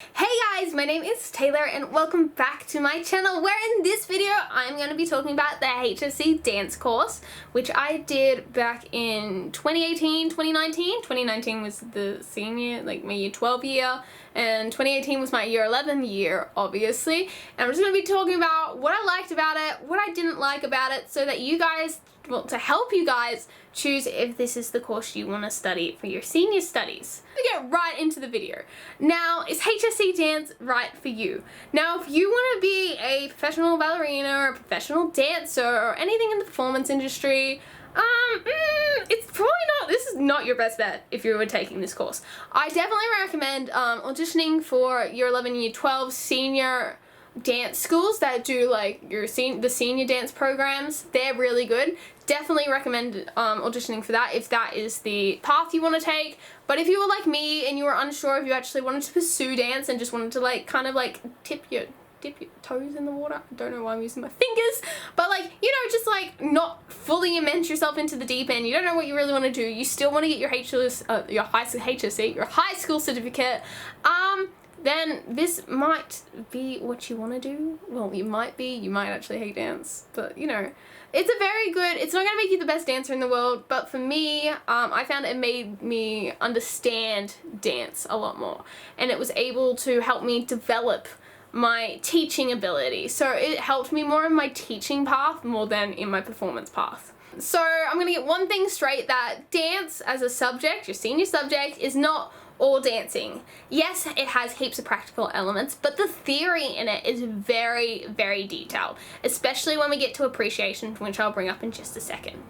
Hey guys, my name is Taylor and welcome back to my channel, where in this video I'm going to be talking about the HSC dance course, which I did back in 2018, 2019. 2019 was the senior, like my year 12 year, and 2018 was my year 11 year, obviously. And I'm just going to be talking about what I liked about it, what I didn't like about it, so that you guys, well, to help you guys choose if this is the course you want to study for your senior studies. We get right into the video. Now, is HSC dance right for you? Now, if you want to be a professional ballerina or a professional dancer or anything in the performance industry, it's probably not, this is not your best bet if you were taking this course. I definitely recommend auditioning for year 11, year 12 senior dance schools that do like the senior dance programs. They're really good. Definitely recommend auditioning for that if that is the path you want to take. But if you were like me and you were unsure if you actually wanted to pursue dance and just wanted to like kind of like dip your toes in the water, I don't know why I'm using my fingers, but like, you know, just like not fully immerse yourself into the deep end, you don't know what you really want to do, you still want to get your HSC, your high school certificate, then this might be what you want to do. Well, you might actually hate dance, but you know, it's a very good, it's not going to make you the best dancer in the world, but for me, I found it made me understand dance a lot more, and it was able to help me develop my teaching ability. So it helped me more in my teaching path more than in my performance path. So I'm going to get one thing straight, that dance as a subject, your senior subject, is not all dancing. Yes, it has heaps of practical elements, but the theory in it is very, very detailed, especially when we get to appreciation, which I'll bring up in just a second.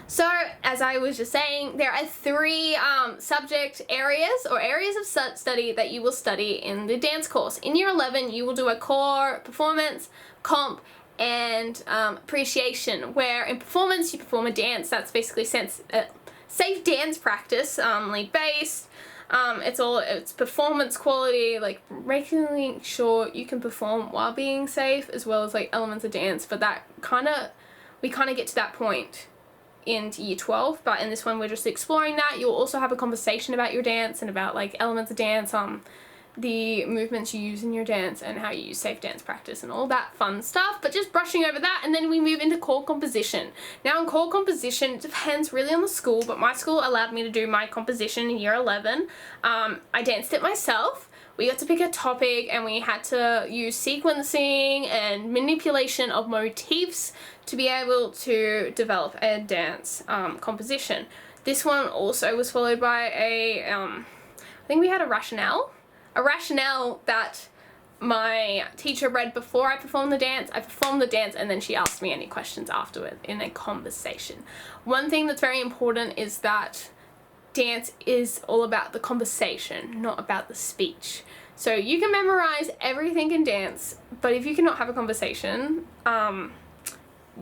So, as I was just saying, there are three subject areas or areas of study that you will study in the dance course. In year 11, you will do a core, performance, comp, and appreciation, where in performance you perform a dance that's basically safe dance practice, lead-based. It's performance quality, like making sure you can perform while being safe, as well as like elements of dance, but we kind of get to that point into year 12, but in this one we're just exploring that. You'll also have a conversation about your dance and about like elements of dance, the movements you use in your dance and how you use safe dance practice and all that fun stuff, but just brushing over that. And then we move into core composition. Now in core composition, it depends really on the school, but my school allowed me to do my composition in year 11. I danced it myself. We got to pick a topic and we had to use sequencing and manipulation of motifs to be able to develop a dance composition. This one also was followed by I think we had a rationale that my teacher read before I performed the dance. I performed the dance and then she asked me any questions afterward in a conversation. One thing that's very important is that dance is all about the conversation, not about the speech. So you can memorize everything in dance, but if you cannot have a conversation,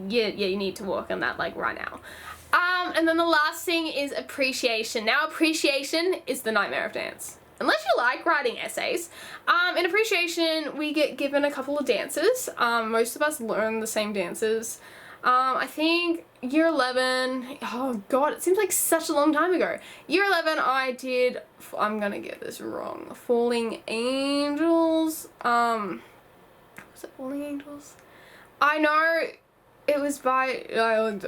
you need to work on that like right now. And then the last thing is appreciation. Now appreciation is the nightmare of dance. Unless you like writing essays. In appreciation, we get given a couple of dances. Most of us learn the same dances. I think year 11, oh god, it seems like such a long time ago. Year 11 I did, I'm gonna get this wrong, Falling Angels. Was it Falling Angels? I know it was by,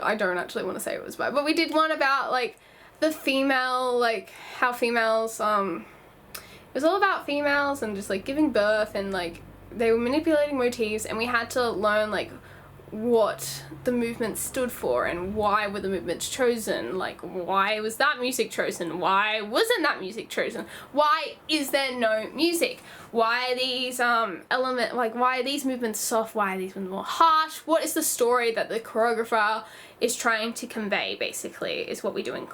I don't actually want to say it was by, but we did one about like the female, like how females, it was all about females and just like giving birth, and like they were manipulating motifs, and we had to learn like what the movement stood for and why were the movements chosen, like why was that music chosen, why wasn't that music chosen, why is there no music, why are these why are these movements soft, why are these ones more harsh, what is the story that the choreographer is trying to convey, basically, is what we do in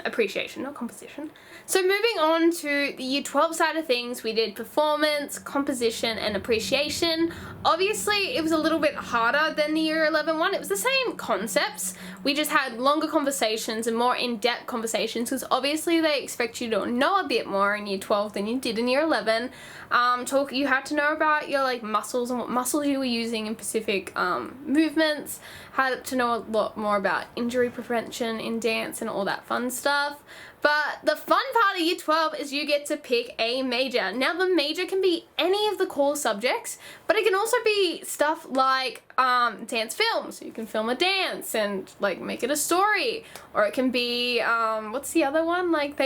appreciation, not composition. So moving on to the year 12 side of things, we did performance, composition, and appreciation. Obviously, it was a little bit harder than the year 11 one. It was the same concepts. We just had longer conversations and more in-depth conversations, because obviously they expect you to know a bit more in year 12 than you did in year 11. You had to know about your muscles and what muscles you were using in specific movements, had to know a lot more more about injury prevention in dance and all that fun stuff. But the fun part of year 12 is you get to pick a major. Now the major can be any of the core subjects, but it can also be stuff like dance films. You can film a dance and like make it a story. Or it can be, what's the other one? Like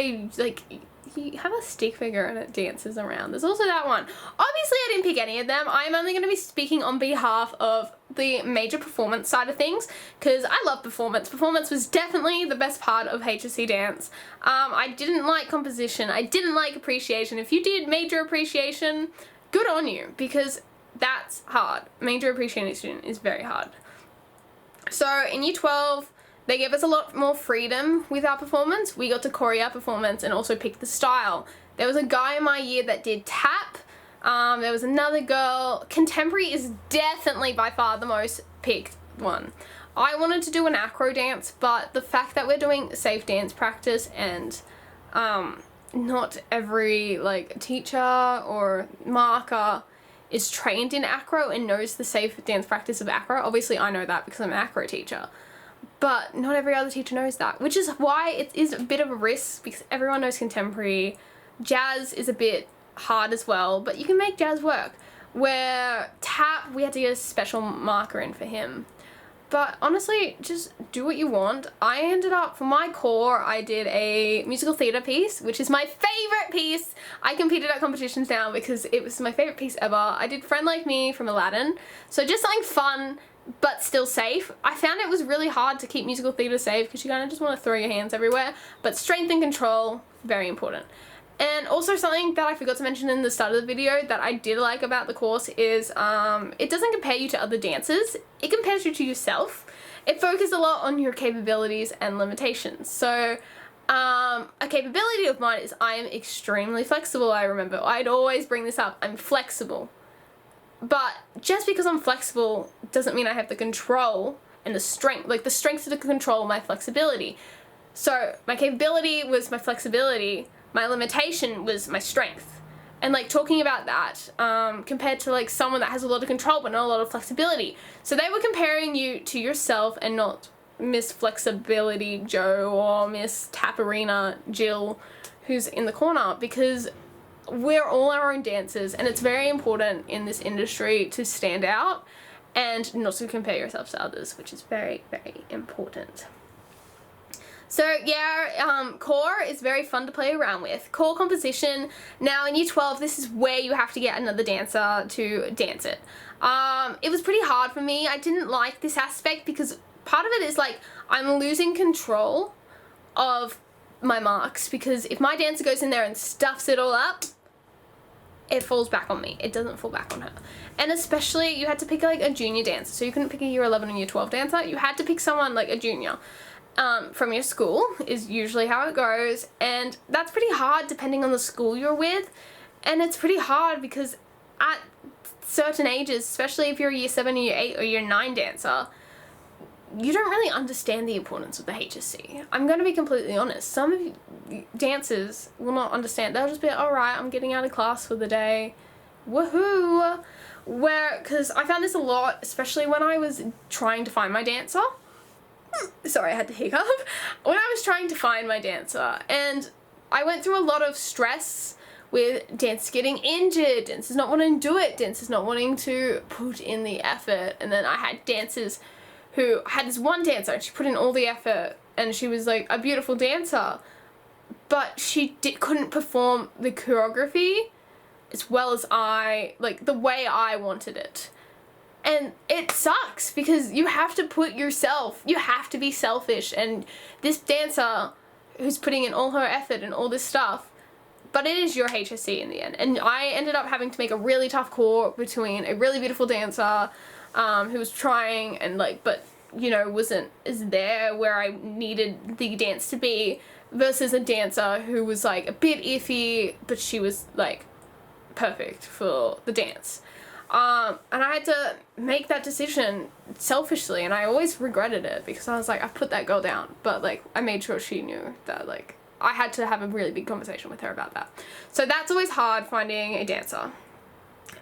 you have a stick figure and it dances around. There's also that one. Obviously I didn't pick any of them. I'm only going to be speaking on behalf of the major performance side of things because I love performance. Performance was definitely the best part of HSC dance. I didn't like composition. I didn't like appreciation. If you did major appreciation, good on you because that's hard. Major appreciation is very hard. So in year 12, they gave us a lot more freedom with our performance. We got to choreo our performance and also pick the style. There was a guy in my year that did tap. There was another girl. Contemporary is definitely by far the most picked one. I wanted to do an acro dance, but the fact that we're doing safe dance practice and not every like teacher or marker is trained in acro and knows the safe dance practice of acro. Obviously I know that because I'm an acro teacher. But not every other teacher knows that, which is why it is a bit of a risk because everyone knows contemporary. Jazz is a bit hard as well, but you can make jazz work. Where tap, we had to get a special marker in for him. But honestly, just do what you want. I ended up, for my core, I did a musical theatre piece, which is my favourite piece. I competed at competitions now because it was my favourite piece ever. I did Friend Like Me from Aladdin. So just something fun, but still safe. I found it was really hard to keep musical theatre safe because you kind of just want to throw your hands everywhere. But strength and control, very important. And also something that I forgot to mention in the start of the video that I did like about the course is it doesn't compare you to other dancers. It compares you to yourself. It focuses a lot on your capabilities and limitations. So a capability of mine is I am extremely flexible. I remember I'd always bring this up. I'm flexible. But just because I'm flexible doesn't mean I have the control and the strength, like the strength to control my flexibility. So my capability was my flexibility. My limitation was my strength. And like talking about that compared to like someone that has a lot of control but not a lot of flexibility. So they were comparing you to yourself and not Miss Flexibility Joe or Miss Taparina Jill who's in the corner, because we're all our own dancers and it's very important in this industry to stand out and not to compare yourself to others, which is very, very important. So yeah, core is very fun to play around with. Core composition, now in year 12, this is where you have to get another dancer to dance it. It was pretty hard for me. I didn't like this aspect because part of it is like I'm losing control of my marks, because if my dancer goes in there and stuffs it all up, it falls back on me. It doesn't fall back on her. And especially you had to pick like a junior dancer. So you couldn't pick a year 11 and year 12 dancer. You had to pick someone like a junior. From your school is usually how it goes, and that's pretty hard depending on the school you're with. And it's pretty hard because at certain ages, especially if you're a year 7 or year 8 or year 9 dancer, you don't really understand the importance of the HSC. I'm going to be completely honest. Some of you dancers will not understand. They'll just be like, alright, I'm getting out of class for the day. Woohoo! Because I found this a lot, especially when I was trying to find my dancer. Sorry, I had to hiccup. When I was trying to find my dancer, and I went through a lot of stress with dancers getting injured, dancers not wanting to do it, dancers not wanting to put in the effort, and then I had dancers who had this one dancer and she put in all the effort and she was like a beautiful dancer, but she couldn't perform the choreography as well as the way I wanted it. And it sucks because you have to put yourself, you have to be selfish, and this dancer who's putting in all her effort and all this stuff, but it is your HSC in the end. And I ended up having to make a really tough call between a really beautiful dancer who was trying and but you know wasn't as there where I needed the dance to be, versus a dancer who was like a bit iffy but she was like perfect for the dance. And I had to make that decision selfishly, and I always regretted it because I was like, I put that girl down, but I made sure she knew that I had to have a really big conversation with her about that. So that's always hard, finding a dancer.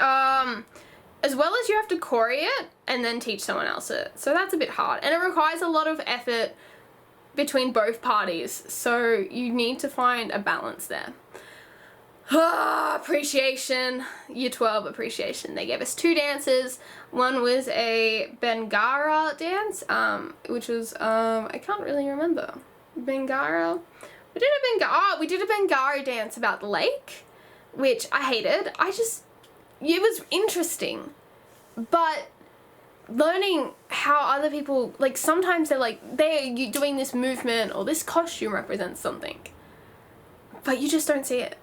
A as well as you have to choreo it and then teach someone else it. So that's a bit hard, and it requires a lot of effort between both parties, so you need to find a balance there. Appreciation, year 12 appreciation. They gave us 2 dances. One was a Bangara dance, which was, I can't really remember. Bangara? We did a Bangara dance about the lake, which I hated. It was interesting, but learning how other people, like, sometimes they're like, they're doing this movement or this costume represents something, but you just don't see it.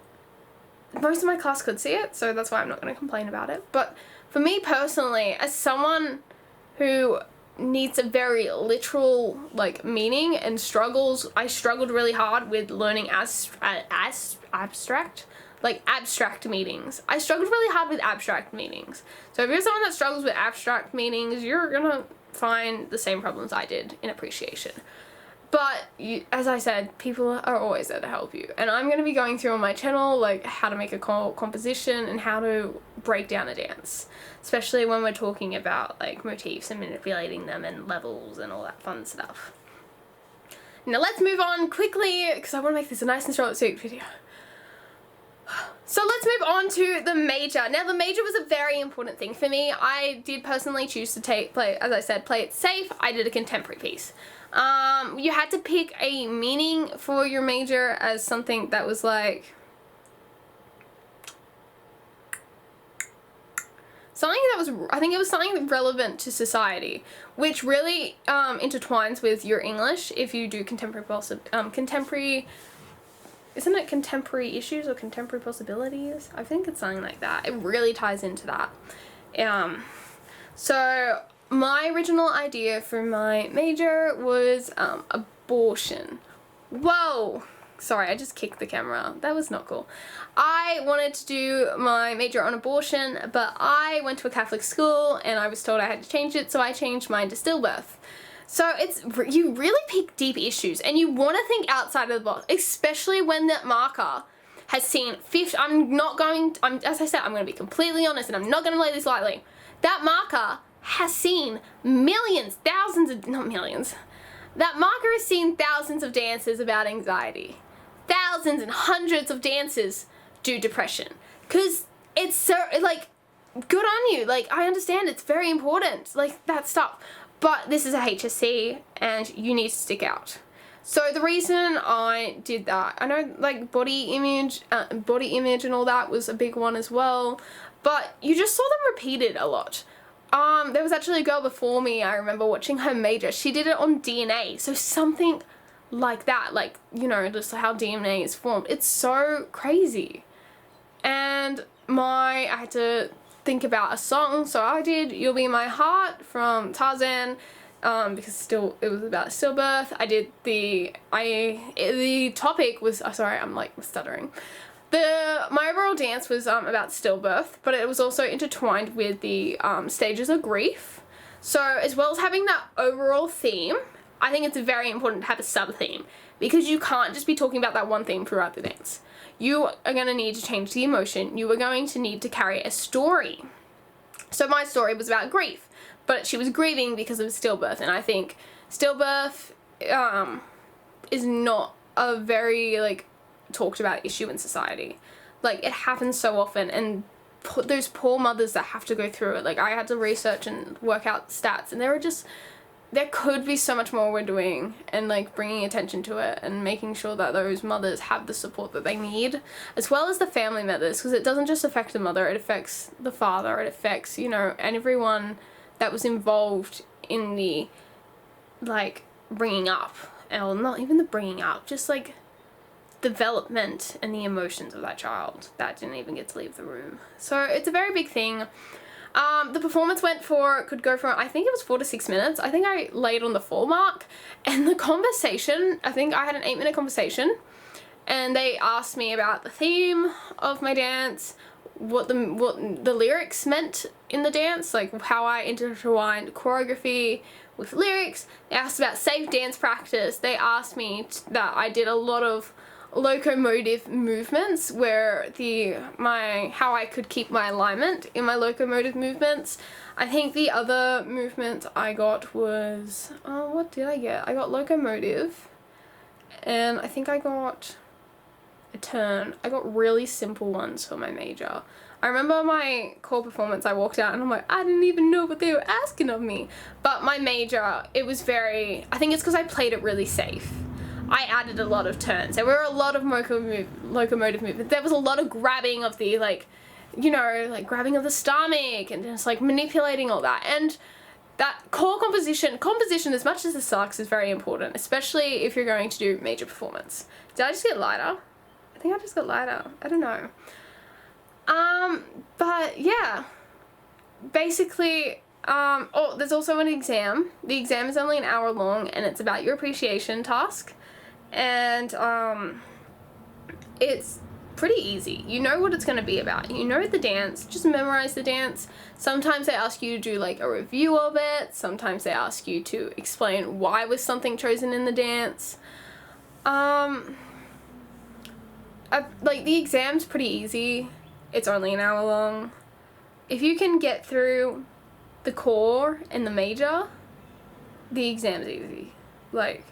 Most of my class could see it, so that's why I'm not going to complain about it. But for me personally, as someone who needs a very literal, like, meaning and I struggled really hard with learning abstract meanings. I struggled really hard with abstract meanings. So if you're someone that struggles with abstract meanings, you're gonna find the same problems I did in appreciation. But as I said, people are always there to help you. And I'm going to be going through on my channel, like, how to make a composition and how to break down a dance. Especially when we're talking about, like, motifs and manipulating them and levels and all that fun stuff. Now let's move on quickly, because I want to make this a nice and short and sweet video. So let's move on to the major. Now the major was a very important thing for me. I did personally choose to play it safe. I did a contemporary piece. You had to pick a meaning for your major as something that was like something that was, I think it was something relevant to society, which really intertwines with your English if you do contemporary, isn't it contemporary issues or contemporary possibilities? I think it's something like that. It really ties into that. So my original idea for my major was abortion. Whoa! Sorry, I just kicked the camera. That was not cool. I wanted to do my major on abortion, but I went to a Catholic school and I was told I had to change it, so I changed mine to stillbirth. So you really pick deep issues and you want to think outside of the box, especially when that marker has seen as I said, I'm going to be completely honest and I'm not going to lay this lightly. That marker has seen that marker has seen thousands of dances about anxiety. Thousands and hundreds of dances do depression. Because it's so, like, good on you. Like, I understand it's very important, like, that stuff. But this is a HSC and you need to stick out. So the reason I did that, I know, like, body image and all that was a big one as well. But you just saw them repeated a lot. There was actually a girl before me, I remember watching her major. She did it on DNA. So something like that, like, you know, just how DNA is formed. It's so crazy. And I had to think about a song, so I did You'll Be My Heart from Tarzan, because it was about stillbirth. I did the topic was, sorry, I'm like stuttering. My overall dance was about stillbirth, but it was also intertwined with the stages of grief. So as well as having that overall theme, I think it's very important to have a sub-theme, because you can't just be talking about that one theme throughout the dance. You are going to need to change the emotion. You are going to need to carry a story. So my story was about grief, but she was grieving because of stillbirth, and I think stillbirth is not a very, like, talked about issue in society. Like, it happens so often, and those poor mothers that have to go through it. Like, I had to research and work out stats, and there could be so much more we're doing, and, like, bringing attention to it and making sure that those mothers have the support that they need, as well as the family members, because it doesn't just affect the mother, it affects the father, it affects, you know, and everyone that was involved in the, like, bringing up, or not even the bringing up, just, like, development and the emotions of that child that didn't even get to leave the room. So it's a very big thing. The performance could go for, I think it was 4 to 6 minutes. I think I laid on the 4 mark, and the conversation, I think I had an 8-minute conversation, and they asked me about the theme of my dance, what the lyrics meant in the dance, like how I intertwined choreography with lyrics. They asked about safe dance practice. They asked me that I did a lot of locomotive movements, where how I could keep my alignment in my locomotive movements. I think the other movement I got was, what did I get? I got locomotive, and I think I got a turn. I got really simple ones for my major. I remember my core performance, I walked out and I'm like, I didn't even know what they were asking of me. But my major, it was I think it's because I played it really safe. I added a lot of turns. There were a lot of locomotive movements. There was a lot of grabbing of the, like, you know, like grabbing of the stomach and just like manipulating all that. And that core composition, as much as it sucks, is very important, especially if you're going to do major performance. Did I just get lighter? I think I just got lighter. I don't know. But yeah, basically, oh, there's also an exam. The exam is only an hour long and it's about your appreciation task. And, it's pretty easy. You know what it's going to be about. You know the dance, just memorize the dance. Sometimes they ask you to do like a review of it. Sometimes they ask you to explain why was something chosen in the dance. Like the exam's pretty easy. It's only an hour long. If you can get through the core and the major, the exam's easy. Like,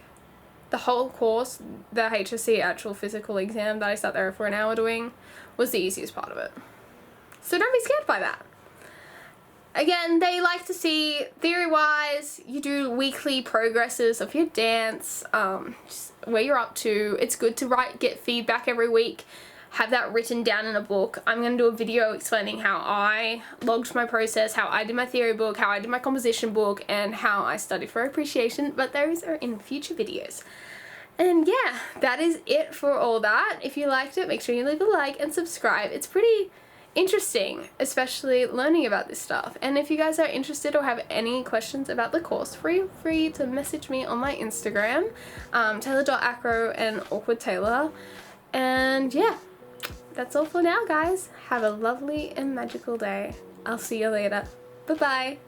the whole course, the HSC actual physical exam that I sat there for an hour doing, was the easiest part of it. So don't be scared by that. Again, they like to see, theory-wise, you do weekly progresses of your dance, just where you're up to. It's good to get feedback every week. Have that written down in a book. I'm going to do a video explaining how I logged my process, how I did my theory book, how I did my composition book, and how I studied for appreciation, but those are in future videos. And yeah, that is it for all that. If you liked it, make sure you leave a like and subscribe. It's pretty interesting, especially learning about this stuff. And if you guys are interested or have any questions about the course, feel free to message me on my Instagram, Taylor.acro and Awkward Taylor. And yeah. That's all for now, guys. Have a lovely and magical day. I'll see you later. Bye-bye.